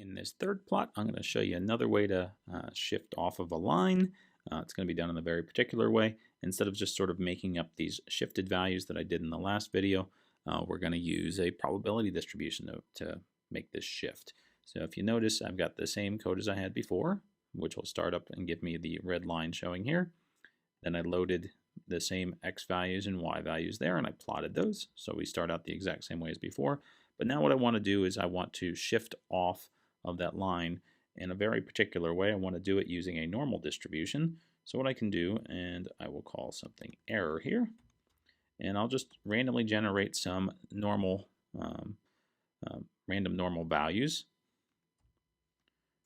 In this third plot, I'm going to show you another way to shift off of a line. It's going to be done in a very particular way. Instead of just sort of making up these shifted values that I did in the last video, we're going to use a probability distribution to make this shift. So if you notice, I've got the same code as I had before, which will start up and give me the red line showing here. Then I loaded the same x values and y values there, and I plotted those. So we start out the exact same way as before. But now what I want to do is I want to shift off of that line in a very particular way. I want to do it using a normal distribution. So what I can do, and I will call something error here, and I'll just randomly generate some normal, random normal values.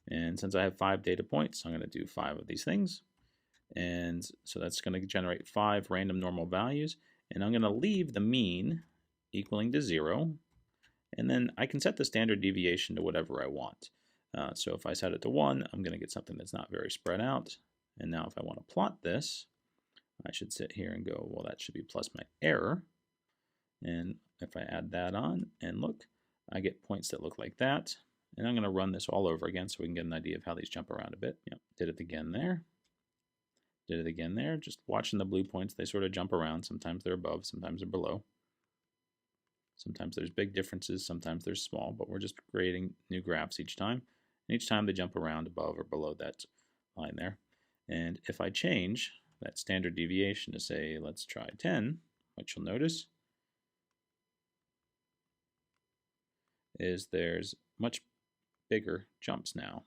And since I have 5 data points, I'm going to do 5 of these things. And so that's going to generate 5 random normal values. And I'm going to leave the mean equaling to 0. And then I can set the standard deviation to whatever I want. So if I set it to 1, I'm going to get something that's not very spread out. And now if I want to plot this, I should sit here and go, well, that should be plus my error. And if I add that on and look, I get points that look like that. And I'm going to run this all over again so we can get an idea of how these jump around a bit. Yep, did it again there. Did it again there. Just watching the blue points, they sort of jump around. Sometimes they're above, sometimes they're below. Sometimes there's big differences, sometimes they're small, but we're just creating new graphs each time. And each time they jump around above or below that line there. And if I change that standard deviation to say, let's try 10, what you'll notice is there's much bigger jumps now.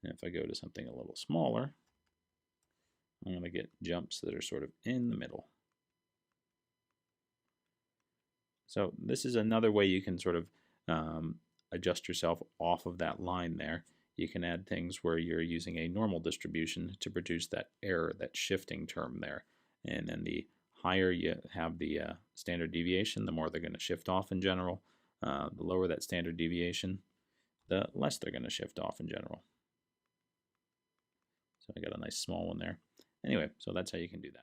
And if I go to something a little smaller, I'm going to get jumps that are sort of in the middle. So this is another way you can sort of adjust yourself off of that line there. You can add things where you're using a normal distribution to produce that error, that shifting term there. And then the higher you have the standard deviation, the more they're going to shift off in general. The lower that standard deviation, the less they're going to shift off in general. So I got a nice small one there. Anyway, so that's how you can do that.